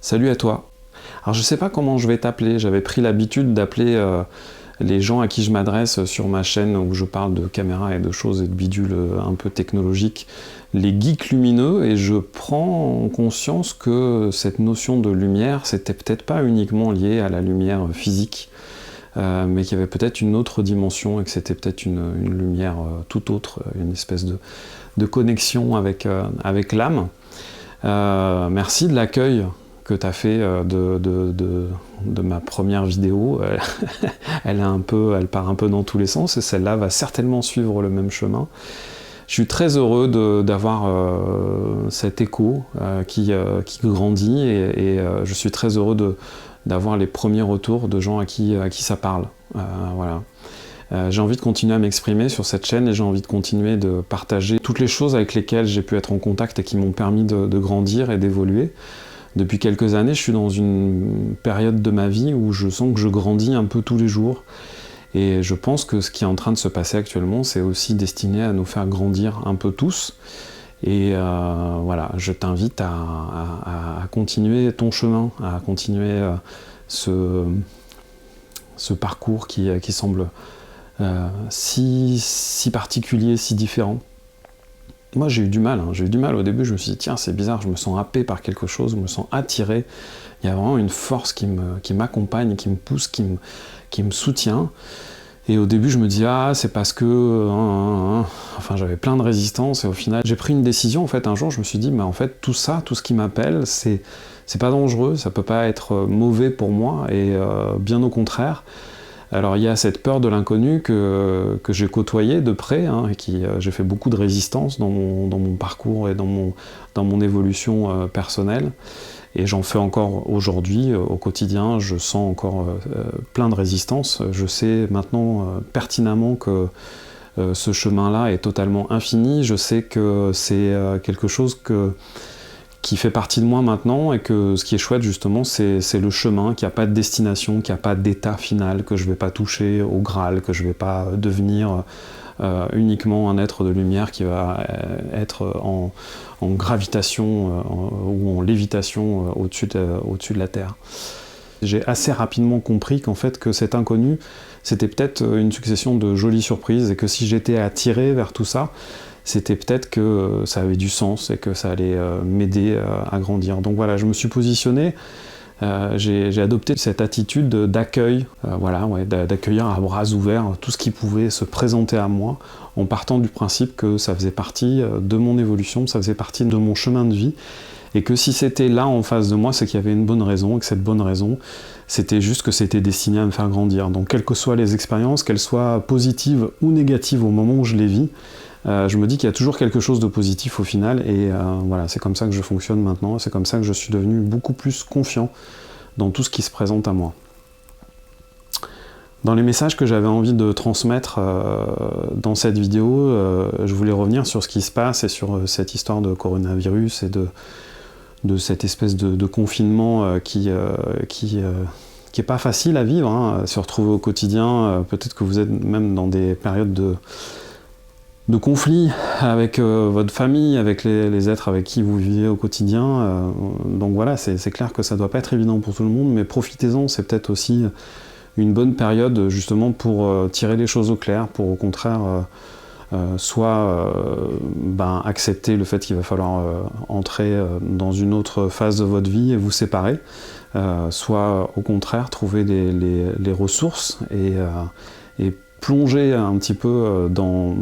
Salut à toi. Alors je sais pas comment je vais t'appeler, j'avais pris l'habitude d'appeler les gens à qui je m'adresse sur ma chaîne où je parle de caméras et de choses et de bidules un peu technologiques, les geeks lumineux, et je prends conscience que cette notion de lumière, c'était peut-être pas uniquement lié à la lumière physique, mais qu'il y avait peut-être une autre dimension et que c'était peut-être une lumière tout autre, une espèce de connexion avec l'âme. Merci de l'accueil que tu as fait de ma première vidéo. Elle part un peu dans tous les sens et celle-là va certainement suivre le même chemin. Je suis très heureux d'avoir cet écho qui grandit et je suis très heureux d'avoir les premiers retours de gens à qui ça parle. Voilà. J'ai envie de continuer à m'exprimer sur cette chaîne et j'ai envie de continuer de partager toutes les choses avec lesquelles j'ai pu être en contact et qui m'ont permis de grandir et d'évoluer. Depuis quelques années, je suis dans une période de ma vie où je sens que je grandis un peu tous les jours. Et je pense que ce qui est en train de se passer actuellement, c'est aussi destiné à nous faire grandir un peu tous. Et voilà, je t'invite à continuer ton chemin, à continuer ce parcours qui semble si particulier, si différent. Moi j'ai eu du mal au début, je me suis dit tiens c'est bizarre, je me sens happé par quelque chose, je me sens attiré, il y a vraiment une force qui m'accompagne, qui me pousse, qui me soutient. Et au début je me dis ah c'est parce que... Enfin j'avais plein de résistance et au final j'ai pris une décision en fait un jour, je me suis dit mais en fait tout ça, tout ce qui m'appelle c'est pas dangereux, ça peut pas être mauvais pour moi et bien au contraire. Alors il y a cette peur de l'inconnu que j'ai côtoyée de près, et j'ai fait beaucoup de résistance dans mon parcours et dans mon évolution personnelle. Et j'en fais encore aujourd'hui, au quotidien, je sens encore plein de résistance. Je sais maintenant pertinemment que ce chemin-là est totalement infini. Je sais que c'est quelque chose qui fait partie de moi maintenant, et que ce qui est chouette justement c'est le chemin, qu'il n'y a pas de destination, qu'il n'y a pas d'état final, que je ne vais pas toucher au Graal, que je ne vais pas devenir uniquement un être de lumière qui va être en gravitation ou en lévitation au-dessus de la Terre. J'ai assez rapidement compris qu'en fait que cet inconnu c'était peut-être une succession de jolies surprises et que si j'étais attiré vers tout ça, c'était peut-être que ça avait du sens et que ça allait m'aider à grandir. Donc voilà, je me suis positionné, j'ai adopté cette attitude d'accueil, d'accueillir à bras ouverts tout ce qui pouvait se présenter à moi, en partant du principe que ça faisait partie de mon évolution, ça faisait partie de mon chemin de vie, et que si c'était là en face de moi, c'est qu'il y avait une bonne raison, et que cette bonne raison, c'était juste que c'était destiné à me faire grandir. Donc quelles que soient les expériences, qu'elles soient positives ou négatives au moment où je les vis, je me dis qu'il y a toujours quelque chose de positif au final, et voilà, c'est comme ça que je fonctionne maintenant, c'est comme ça que je suis devenu beaucoup plus confiant dans tout ce qui se présente à moi. Dans les messages que j'avais envie de transmettre dans cette vidéo, je voulais revenir sur ce qui se passe et sur cette histoire de coronavirus et de cette espèce de confinement qui est pas facile à vivre, se retrouver au quotidien. Peut-être que vous êtes même dans des périodes de conflit avec votre famille, avec les êtres avec qui vous vivez au quotidien. Donc voilà, c'est clair que ça doit pas être évident pour tout le monde, mais profitez-en, c'est peut-être aussi une bonne période justement pour tirer les choses au clair, pour au contraire soit accepter le fait qu'il va falloir entrer dans une autre phase de votre vie et vous séparer, soit au contraire trouver les ressources et plonger un petit peu dans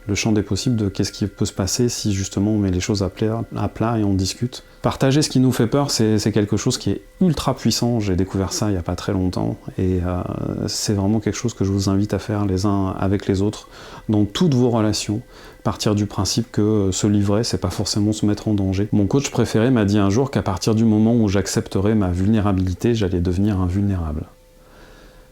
le champ des possibles de qu'est-ce qui peut se passer si justement on met les choses à plat et on discute. Partager ce qui nous fait peur, c'est quelque chose qui est ultra puissant. J'ai découvert ça il n'y a pas très longtemps et c'est vraiment quelque chose que je vous invite à faire les uns avec les autres dans toutes vos relations. Partir du principe que se livrer, c'est pas forcément se mettre en danger. Mon coach préféré m'a dit un jour qu'à partir du moment où j'accepterais ma vulnérabilité, j'allais devenir invulnérable.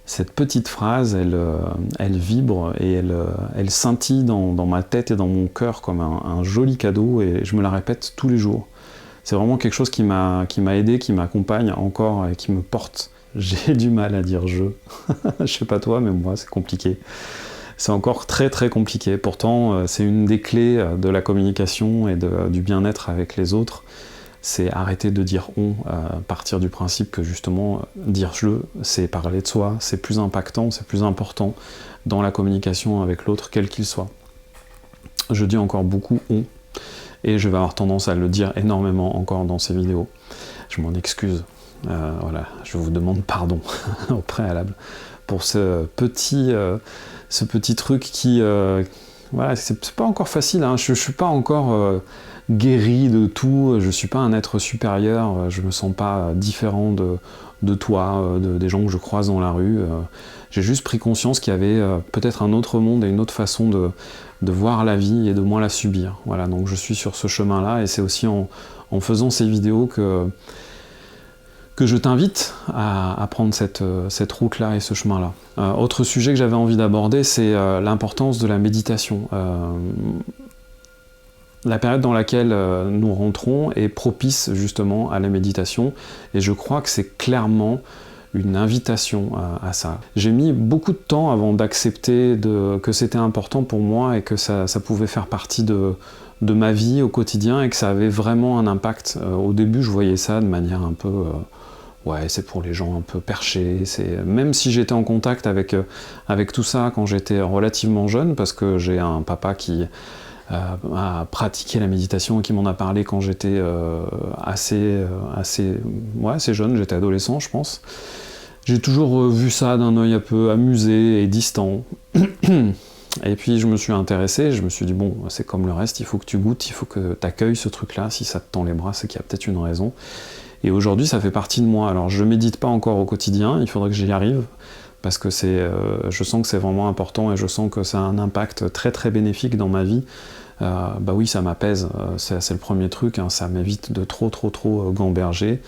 Cette petite phrase, elle vibre et elle scintille dans ma tête et dans mon cœur comme un joli cadeau, et je me la répète tous les jours. C'est vraiment quelque chose qui m'a aidé, qui m'accompagne encore et qui me porte. J'ai du mal à dire « je ». Je sais pas toi, mais moi, c'est compliqué. C'est encore très très compliqué. Pourtant, c'est une des clés de la communication et du bien-être avec les autres. c'est arrêter de dire on, partir du principe que justement dire je, c'est parler de soi, c'est plus impactant, c'est plus important dans la communication avec l'autre, quel qu'il soit. Je dis encore beaucoup on, et je vais avoir tendance à le dire énormément encore dans ces vidéos. Je m'en excuse, voilà, je vous demande pardon au préalable pour ce petit truc qui... voilà, c'est pas encore facile, hein. Je suis pas encore guéri de tout, je suis pas un être supérieur, je me sens pas différent de toi, des gens que je croise dans la rue. J'ai juste pris conscience qu'il y avait peut-être un autre monde et une autre façon de voir la vie et de moins la subir. Voilà, donc je suis sur ce chemin-là, et c'est aussi en faisant ces vidéos que je t'invite à prendre cette route-là et ce chemin-là. Autre sujet que j'avais envie d'aborder, c'est l'importance de la méditation. La période dans laquelle nous rentrons est propice justement à la méditation, et je crois que c'est clairement une invitation à ça. J'ai mis beaucoup de temps avant d'accepter que c'était important pour moi et que ça pouvait faire partie de ma vie au quotidien, et que ça avait vraiment un impact. Au début, je voyais ça de manière un peu... ouais, c'est pour les gens un peu perchés. Même si j'étais en contact avec tout ça quand j'étais relativement jeune, parce que j'ai un papa qui a pratiqué la méditation et qui m'en a parlé quand j'étais assez jeune, j'étais adolescent, je pense. J'ai toujours vu ça d'un œil un peu amusé et distant. Et puis je me suis intéressé, je me suis dit, bon, c'est comme le reste, il faut que tu goûtes, il faut que tu accueilles ce truc-là. Si ça te tend les bras, c'est qu'il y a peut-être une raison. Et aujourd'hui, ça fait partie de moi. Alors, je médite pas encore au quotidien, il faudrait que j'y arrive, parce que je sens que c'est vraiment important, et je sens que ça a un impact très très bénéfique dans ma vie. Bah oui, ça m'apaise, c'est le premier truc, hein, ça m'évite de trop gamberger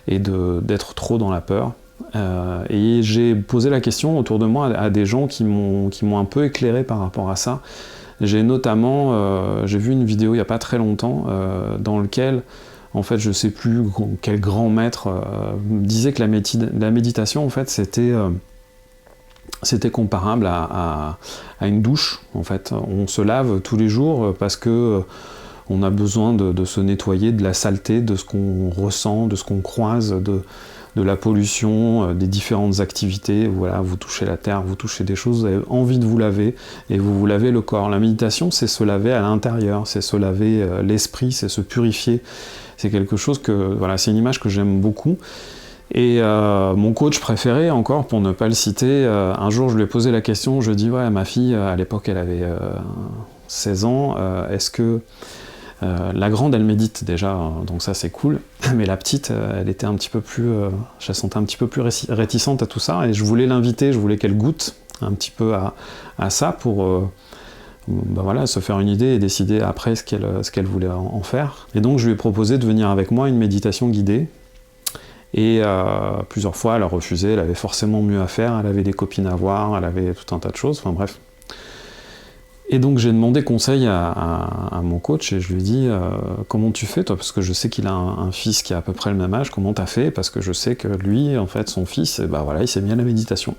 et d'être trop dans la peur. Et j'ai posé la question autour de moi à des gens qui m'ont un peu éclairé par rapport à ça. J'ai notamment, j'ai vu une vidéo il n'y a pas très longtemps, dans lequel, en fait, je sais plus quel grand maître disait que la méditation, en fait, c'était comparable à une douche. En fait, on se lave tous les jours parce que on a besoin de se nettoyer de la saleté, de ce qu'on ressent, de ce qu'on croise, de la pollution, des différentes activités. Voilà, vous touchez la terre, vous touchez des choses, vous avez envie de vous laver, et vous lavez le corps. La méditation, c'est se laver à l'intérieur, c'est se laver l'esprit, c'est se purifier. C'est quelque chose voilà, c'est une image que j'aime beaucoup. Et mon coach préféré, encore, pour ne pas le citer, un jour je lui ai posé la question, je lui ai dit, ouais, ma fille, à l'époque elle avait 16 ans, est-ce que... la grande, elle médite déjà, donc ça c'est cool, mais la petite, elle était un petit peu plus... je la sentais un petit peu plus réticente à tout ça, et je voulais l'inviter, je voulais qu'elle goûte un petit peu à ça pour... ben voilà, se faire une idée et décider après ce qu'elle voulait en faire. Et donc je lui ai proposé de venir avec moi à une méditation guidée. Et plusieurs fois, elle a refusé, elle avait forcément mieux à faire, elle avait des copines à voir, elle avait tout un tas de choses, enfin bref. Et donc j'ai demandé conseil à mon coach, et je lui ai dit comment tu fais toi, parce que je sais qu'il a un fils qui a à peu près le même âge, comment t'as fait, parce que je sais que lui, en fait, son fils, bah voilà, il s'est mis à la méditation.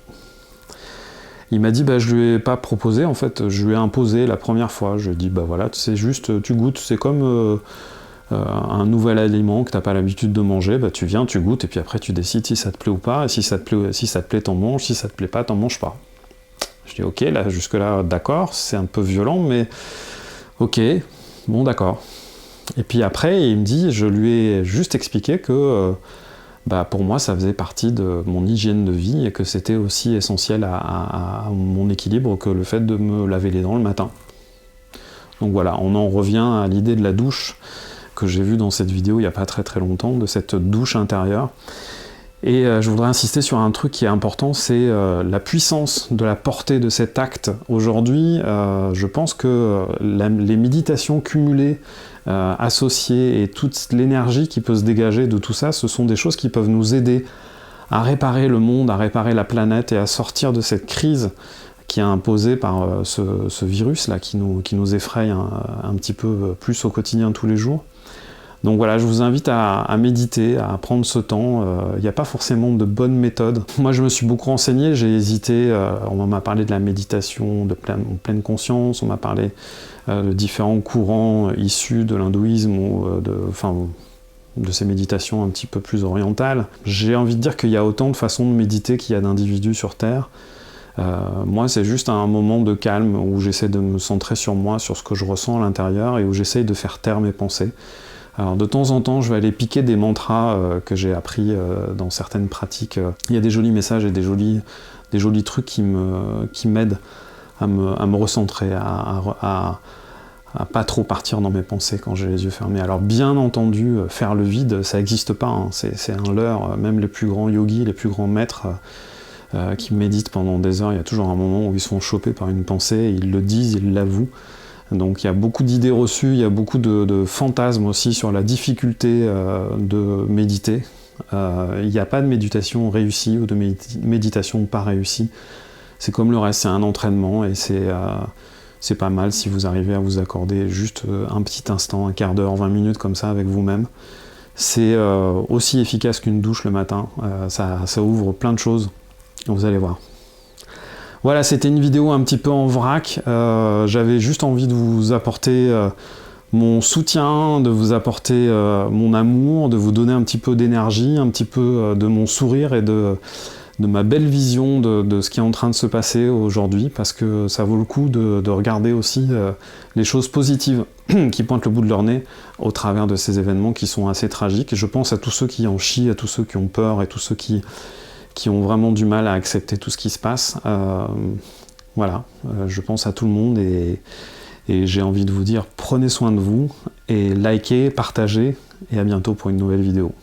Il m'a dit, bah je lui ai pas proposé, en fait, je lui ai imposé la première fois. Je lui ai dit, bah voilà, c'est juste, tu goûtes, c'est comme un nouvel aliment que t'as pas l'habitude de manger, bah tu viens, tu goûtes, et puis après tu décides si ça te plaît ou pas, et si ça te plaît, t'en manges, si ça te plaît pas, t'en manges pas. Je dis, ok, là, jusque-là, d'accord, c'est un peu violent, mais ok, bon, d'accord. Et puis après, il me dit, je lui ai juste expliqué que bah, pour moi, ça faisait partie de mon hygiène de vie, et que c'était aussi essentiel à mon équilibre que le fait de me laver les dents le matin. Donc voilà, on en revient à l'idée de la douche que j'ai vue dans cette vidéo il n'y a pas très longtemps, de cette douche intérieure. Et je voudrais insister sur un truc qui est important, c'est la puissance de la portée de cet acte. Aujourd'hui, je pense que les méditations cumulées, associées, et toute l'énergie qui peut se dégager de tout ça, ce sont des choses qui peuvent nous aider à réparer le monde, à réparer la planète, et à sortir de cette crise qui est imposée par ce virus-là, qui nous effraie un petit peu plus au quotidien tous les jours. Donc voilà, je vous invite à méditer, à prendre ce temps. Il n'y a pas forcément de bonne méthode. Moi, je me suis beaucoup renseigné, j'ai hésité. On m'a parlé de la méditation de pleine conscience, on m'a parlé de différents courants issus de l'hindouisme, ces méditations un petit peu plus orientales. J'ai envie de dire qu'il y a autant de façons de méditer qu'il y a d'individus sur Terre. Moi, c'est juste un moment de calme où j'essaie de me centrer sur moi, sur ce que je ressens à l'intérieur et où j'essaie de faire taire mes pensées. Alors de temps en temps, je vais aller piquer des mantras que j'ai appris dans certaines pratiques. Il y a des jolis messages et des jolis trucs qui m'aident à me recentrer, à pas trop partir dans mes pensées quand j'ai les yeux fermés. Alors bien entendu, faire le vide, ça n'existe pas, hein. C'est un leurre. Même les plus grands yogis, les plus grands maîtres qui méditent pendant des heures, il y a toujours un moment où ils sont chopés par une pensée, ils le disent, ils l'avouent. Donc il y a beaucoup d'idées reçues, il y a beaucoup de fantasmes aussi sur la difficulté de méditer. Il n'y a pas de méditation réussie ou de méditation pas réussie. C'est comme le reste, c'est un entraînement et c'est pas mal si vous arrivez à vous accorder juste un petit instant, un quart d'heure, 20 minutes comme ça avec vous-même. C'est aussi efficace qu'une douche le matin, ça ouvre plein de choses, vous allez voir. Voilà, c'était une vidéo un petit peu en vrac, j'avais juste envie de vous apporter mon soutien, de vous apporter mon amour, de vous donner un petit peu d'énergie, un petit peu de mon sourire et de ma belle vision de ce qui est en train de se passer aujourd'hui, parce que ça vaut le coup de regarder aussi les choses positives qui pointent le bout de leur nez au travers de ces événements qui sont assez tragiques. Et je pense à tous ceux qui en chient, à tous ceux qui ont peur et tous ceux qui ont vraiment du mal à accepter tout ce qui se passe. Voilà, je pense à tout le monde et j'ai envie de vous dire, prenez soin de vous et likez, partagez et à bientôt pour une nouvelle vidéo.